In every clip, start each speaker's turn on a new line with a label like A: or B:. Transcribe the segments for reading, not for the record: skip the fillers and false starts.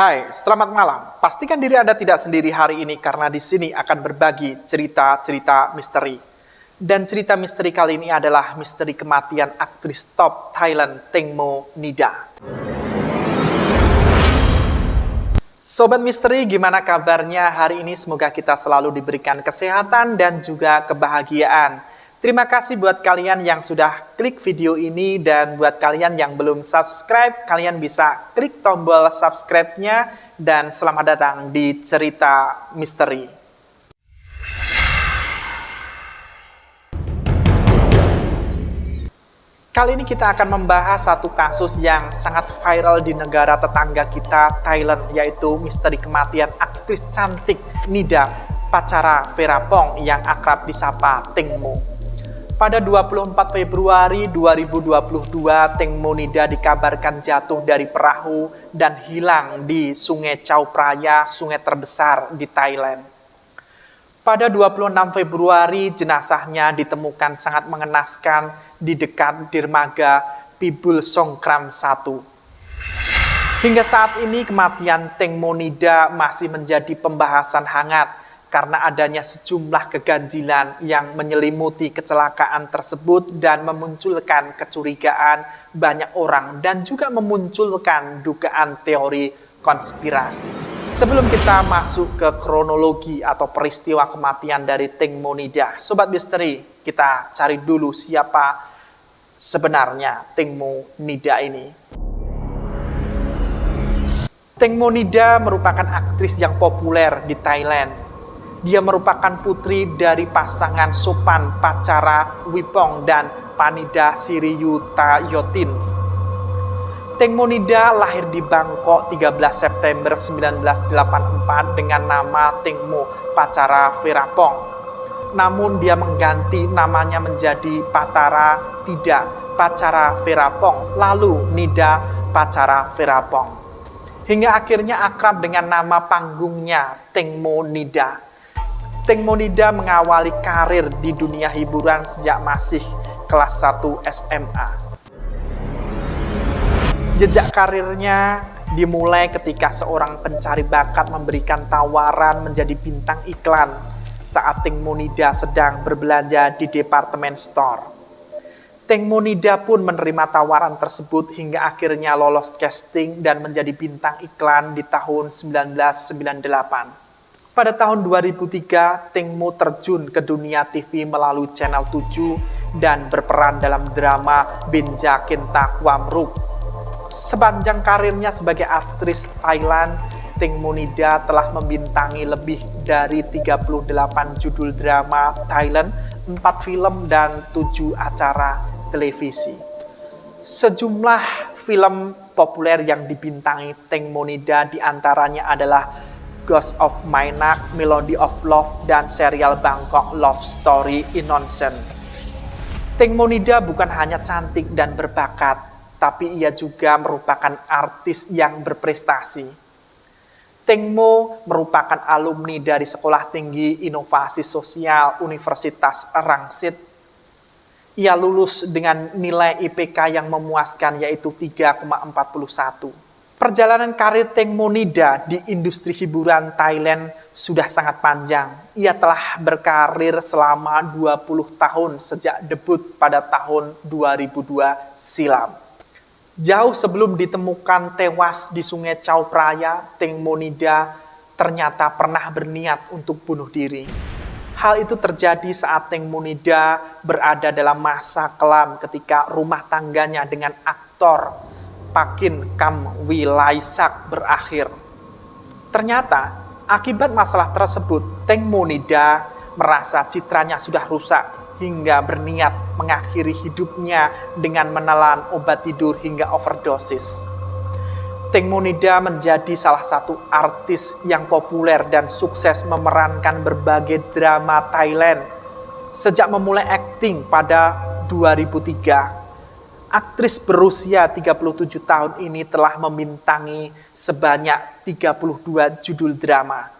A: Hai, selamat malam. Pastikan diri Anda tidak sendiri hari ini karena di sini akan berbagi cerita-cerita misteri. Dan cerita misteri kali ini adalah misteri kematian aktris top Thailand Teng Mo Nida. Sobat misteri, gimana kabarnya hari ini? Semoga kita selalu diberikan kesehatan dan juga kebahagiaan. Terima kasih buat kalian yang sudah klik video ini, dan buat kalian yang belum subscribe, kalian bisa klik tombol subscribe-nya, dan selamat datang di cerita misteri. Kali ini kita akan membahas satu kasus yang sangat viral di negara tetangga kita, Thailand, yaitu misteri kematian aktris cantik Nida Pacara Ferapong yang akrab disapa Teng Mo. Pada 24 Februari 2022, Teng Mo Nida dikabarkan jatuh dari perahu dan hilang di Sungai Chao Phraya, sungai terbesar di Thailand. Pada 26 Februari, jenazahnya ditemukan sangat mengenaskan di dekat dermaga Pibul Songkram 1. Hingga saat ini, kematian Teng Mo Nida masih menjadi pembahasan hangat karena adanya sejumlah keganjilan yang menyelimuti kecelakaan tersebut dan memunculkan kecurigaan banyak orang dan juga memunculkan dugaan teori konspirasi. Sebelum kita masuk ke kronologi atau peristiwa kematian dari Teng Mo Nida, Sobat Misteri, kita cari dulu siapa sebenarnya Teng Mo Nida ini. Teng Mo Nida merupakan aktris yang populer di Thailand. Dia merupakan putri dari pasangan Sopan Pacara Wipong dan Panida Siriyuta-yotin. Teng Mo Nida lahir di Bangkok 13 September 1984 dengan nama Teng Mo Pacara Ferapong. Namun dia mengganti namanya menjadi Patara Tidak Pacara Ferapong, lalu Nida Pacara Ferapong. Hingga akhirnya akrab dengan nama panggungnya Teng Mo Nida. Teng Mo Nida mengawali karir di dunia hiburan sejak masih kelas 1 SMA. Jejak karirnya dimulai ketika seorang pencari bakat memberikan tawaran menjadi bintang iklan saat Teng Mo Nida sedang berbelanja di departemen store. Teng Mo Nida pun menerima tawaran tersebut hingga akhirnya lolos casting dan menjadi bintang iklan di tahun 1998. Pada tahun 2003, Teng Mo terjun ke dunia TV melalui Channel 7 dan berperan dalam drama Benja Kenta Kwamruk. Sepanjang karirnya sebagai aktris Thailand, Teng Mo Nida telah membintangi lebih dari 38 judul drama Thailand, 4 film, dan 7 acara televisi. Sejumlah film populer yang dibintangi Teng Mo Nida diantaranya adalah Ghost of Mainak, Melody of Love, dan serial Bangkok Love Story Innocent. Teng Mo Nida bukan hanya cantik dan berbakat, tapi ia juga merupakan artis yang berprestasi. Teng Mo merupakan alumni dari Sekolah Tinggi Inovasi Sosial Universitas Rangsit. Ia lulus dengan nilai IPK yang memuaskan, yaitu 3,41. Perjalanan karir Teng Mo Nida di industri hiburan Thailand sudah sangat panjang. Ia telah berkarir selama 20 tahun sejak debut pada tahun 2002 silam. Jauh sebelum ditemukan tewas di Sungai Chao Phraya, Teng Mo Nida ternyata pernah berniat untuk bunuh diri. Hal itu terjadi saat Teng Mo Nida berada dalam masa kelam ketika rumah tangganya dengan aktor Pakin Kam Wilaisak berakhir. Ternyata, akibat masalah tersebut, Teng Mo Nida merasa citranya sudah rusak hingga berniat mengakhiri hidupnya dengan menelan obat tidur hingga overdosis. Teng Mo Nida menjadi salah satu artis yang populer dan sukses memerankan berbagai drama Thailand. Sejak memulai akting pada 2003, aktris berusia 37 tahun ini telah membintangi sebanyak 32 judul drama.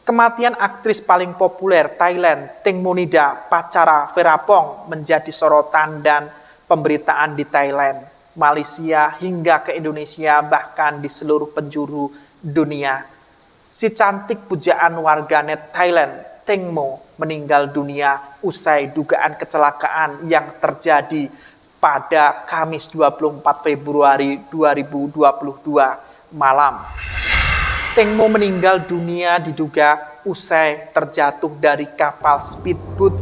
A: Kematian aktris paling populer Thailand, Teng Mo Nida Pacara Ferapong, menjadi sorotan dan pemberitaan di Thailand. Malaysia, hingga ke Indonesia, bahkan di seluruh penjuru dunia. Si cantik pujaan warganet Thailand, Teng Mo, meninggal dunia usai dugaan kecelakaan yang terjadi pada Kamis 24 Februari 2022 malam. Teng Mo meninggal dunia diduga usai terjatuh dari kapal speedboat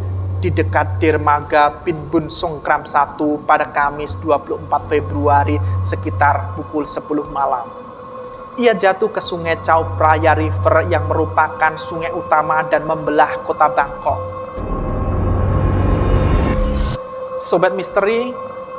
A: di dekat dermaga Pin Bun Songkram 1 pada Kamis 24 Februari sekitar pukul 10 malam. Ia jatuh ke sungai Chao Phraya River yang merupakan sungai utama dan membelah kota Bangkok. Sobat Misteri,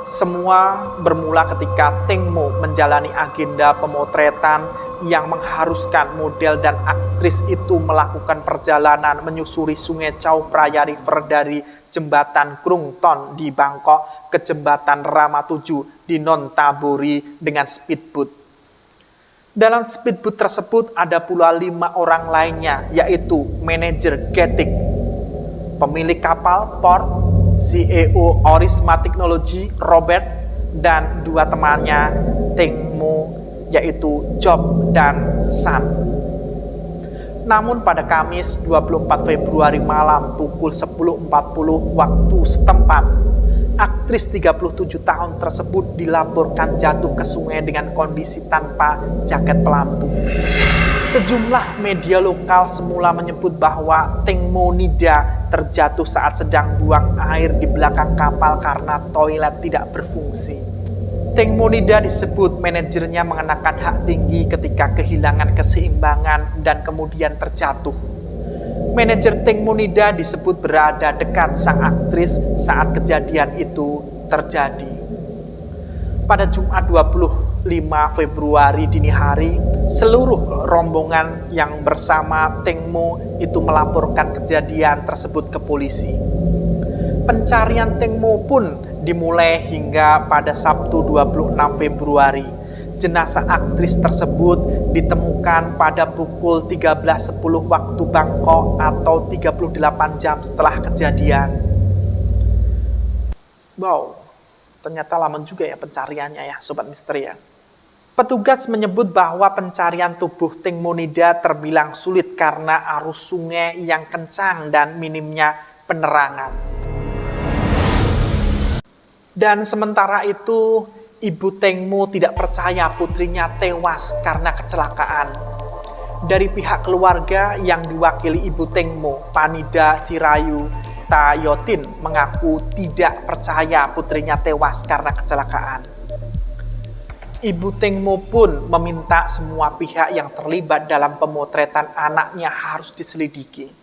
A: semua bermula ketika Teng Mo menjalani agenda pemotretan yang mengharuskan model dan aktris itu melakukan perjalanan menyusuri sungai Chao Phraya River dari jembatan Krung Thon di Bangkok ke jembatan Rama 7 di Nonthaburi dengan speedboat. Dalam speedboat tersebut ada pula 5 orang lainnya, yaitu manajer Getik, pemilik kapal Port, CEO Orisma Technology Robert, dan 2 temannya Teng Mo, yaitu Job dan San. Namun pada Kamis 24 Februari malam pukul 10.40 waktu setempat, aktris 37 tahun tersebut dilaporkan jatuh ke sungai dengan kondisi tanpa jaket pelampung. Sejumlah media lokal semula menyebut bahwa Teng Mo Nida terjatuh saat sedang buang air di belakang kapal karena toilet tidak berfungsi. Teng Mo Nida disebut manajernya mengenakan hak tinggi ketika kehilangan keseimbangan dan kemudian terjatuh. Manajer Teng Mo Nida disebut berada dekat sang aktris saat kejadian itu terjadi. Pada Jumat 25 Februari dini hari, seluruh rombongan yang bersama Teng Mo itu melaporkan kejadian tersebut ke polisi. Pencarian Teng Mo pun dimulai hingga pada Sabtu 26 Februari. Jenazah aktris tersebut ditemukan pada pukul 13.10 waktu Bangkok atau 38 jam setelah kejadian. Wow, ternyata lama juga ya pencariannya ya, Sobat Misteri ya. Petugas menyebut bahwa pencarian tubuh Teng Mo Nida terbilang sulit karena arus sungai yang kencang dan minimnya penerangan. Dan sementara itu, Ibu Teng Mo tidak percaya putrinya tewas karena kecelakaan. Dari pihak keluarga yang diwakili Ibu Teng Mo, Panida Sirayu Tayotin, mengaku tidak percaya putrinya tewas karena kecelakaan. Ibu Teng Mo pun meminta semua pihak yang terlibat dalam pemotretan anaknya harus diselidiki.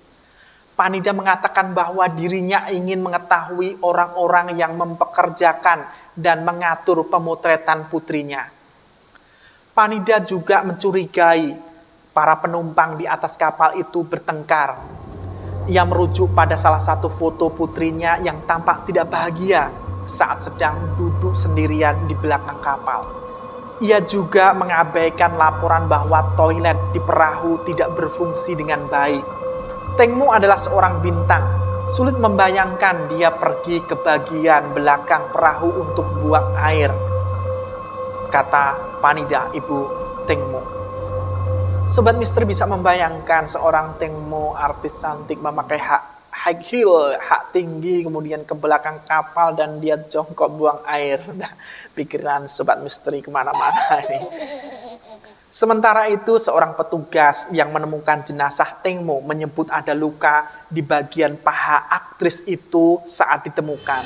A: Panida mengatakan bahwa dirinya ingin mengetahui orang-orang yang mempekerjakan dan mengatur pemotretan putrinya. Panida juga mencurigai para penumpang di atas kapal itu bertengkar. Ia merujuk pada salah satu foto putrinya yang tampak tidak bahagia saat sedang duduk sendirian di belakang kapal. Ia juga mengabaikan laporan bahwa toilet di perahu tidak berfungsi dengan baik. Teng Mo adalah seorang bintang. Sulit membayangkan dia pergi ke bagian belakang perahu untuk buang air, kata Panida, Ibu Teng Mo. Sobat Misteri bisa membayangkan seorang Teng Mo, artis cantik, memakai high heel, hak tinggi, kemudian ke belakang kapal dan dia jongkok buang air. Nah, pikiran Sobat Misteri kemana-mana ini. Sementara itu, seorang petugas yang menemukan jenazah Teng Mo menyebut ada luka di bagian paha aktris itu saat ditemukan.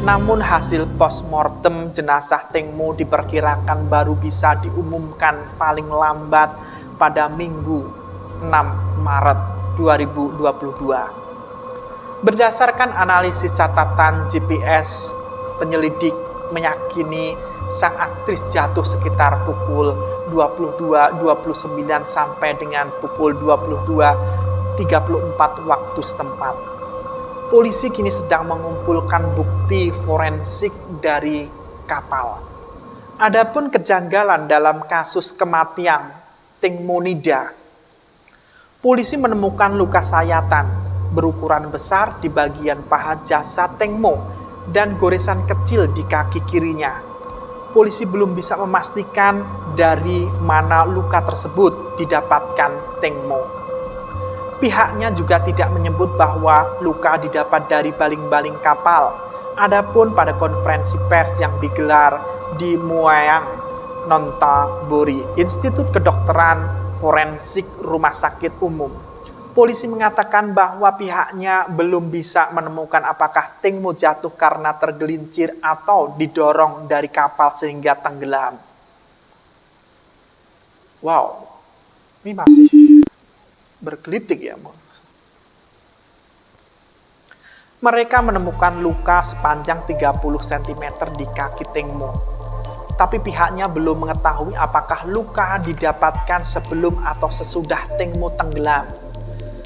A: Namun hasil postmortem jenazah Teng Mo diperkirakan baru bisa diumumkan paling lambat pada Minggu 6 Maret 2022. Berdasarkan analisis catatan GPS, penyelidik meyakini sang aktris jatuh sekitar pukul 22.29 sampai dengan pukul 22.34 waktu setempat. Polisi kini sedang mengumpulkan bukti forensik dari kapal. Adapun kejanggalan dalam kasus kematian Teng Mo Nida, polisi menemukan luka sayatan berukuran besar di bagian paha jasad Teng Mo dan goresan kecil di kaki kirinya. polisi belum bisa memastikan dari mana luka tersebut didapatkan Teng Mo. Pihaknya juga tidak menyebut bahwa luka didapat dari baling-baling kapal. Adapun pada konferensi pers yang digelar di Mueang Nonthaburi, Institut Kedokteran Forensik Rumah Sakit Umum, polisi mengatakan bahwa pihaknya belum bisa menemukan apakah Teng Mo jatuh karena tergelincir atau didorong dari kapal sehingga tenggelam. Wow, ini masih bergelitik ya. Mereka menemukan luka sepanjang 30 cm di kaki Teng Mo. Tapi pihaknya belum mengetahui apakah luka didapatkan sebelum atau sesudah Teng Mo tenggelam.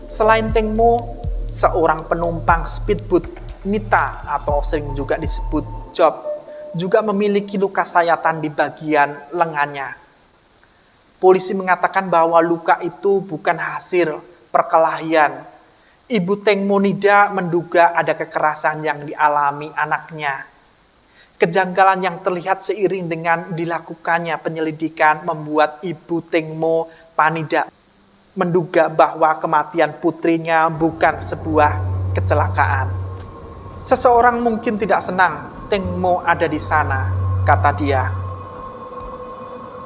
A: Selain Teng Mo, seorang penumpang speedboat Nita atau sering juga disebut Job juga memiliki luka sayatan di bagian lengannya. Polisi mengatakan bahwa luka itu bukan hasil perkelahian. Ibu Teng Mo Nida menduga ada kekerasan yang dialami anaknya. Kejanggalan yang terlihat seiring dengan dilakukannya penyelidikan membuat Ibu Teng Mo Panida menduga bahwa kematian putrinya bukan sebuah kecelakaan. Seseorang mungkin tidak senang Teng Mo ada di sana, kata dia.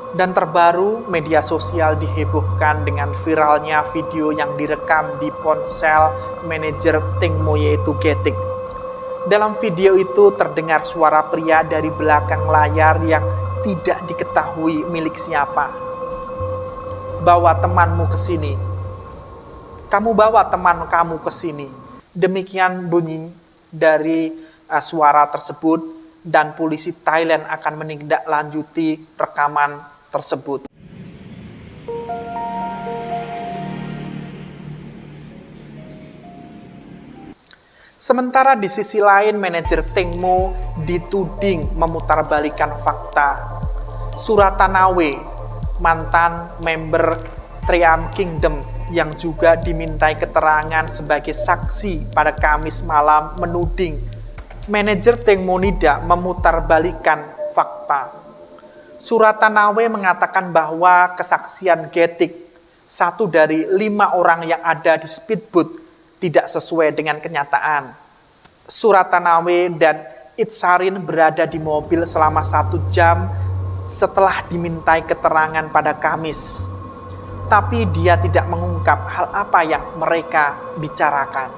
A: Dan terbaru, media sosial dihebohkan dengan viralnya video yang direkam di ponsel manajer Teng Mo yaitu Getik. Dalam video itu terdengar suara pria dari belakang layar yang tidak diketahui milik siapa. Bawa temanmu ke sini. Kamu bawa teman kamu ke sini. Demikian bunyi dari suara tersebut dan polisi Thailand akan menindaklanjuti rekaman tersebut. Sementara di sisi lain, manajer Teng Mo dituding memutarbalikkan fakta. Suratanawe, mantan member Triam Kingdom yang juga dimintai keterangan sebagai saksi pada Kamis malam menuding manajer Teng Mo Nida memutarbalikkan fakta. Suratanawe mengatakan bahwa kesaksian Getik, satu dari 5 orang yang ada di speedboat, tidak sesuai dengan kenyataan. Suratanawe dan Itsarin berada di mobil selama 1 jam setelah dimintai keterangan pada Kamis. Tapi dia tidak mengungkap hal apa yang mereka bicarakan.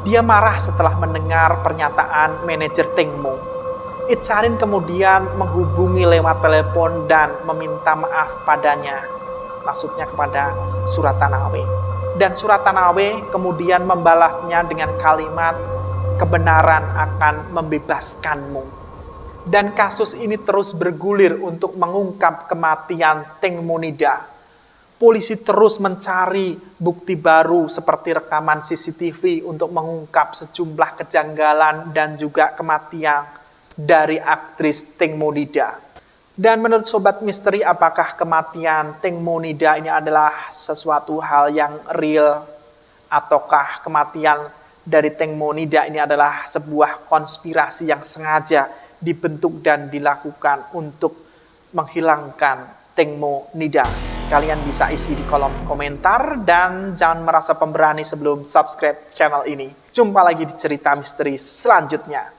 A: Dia marah setelah mendengar pernyataan manajer Teng Mo. Itsarin kemudian menghubungi lewat telepon dan meminta maaf padanya. Maksudnya kepada Suratanawe. Dan Suratanawe kemudian membalasnya dengan kalimat, kebenaran akan membebaskanmu. Dan kasus ini terus bergulir untuk mengungkap kematian Teng Mo Nida. Polisi terus mencari bukti baru seperti rekaman CCTV untuk mengungkap sejumlah kejanggalan dan juga kematian dari aktris Teng Mo Nida. Dan menurut Sobat Misteri, apakah kematian Teng Mo Nida ini adalah sesuatu hal yang real? Ataukah kematian dari Teng Mo Nida ini adalah sebuah konspirasi yang sengaja dibentuk dan dilakukan untuk menghilangkan Teng Mo Nida? Kalian bisa isi di kolom komentar dan jangan merasa pemberani sebelum subscribe channel ini. Jumpa lagi di cerita misteri selanjutnya.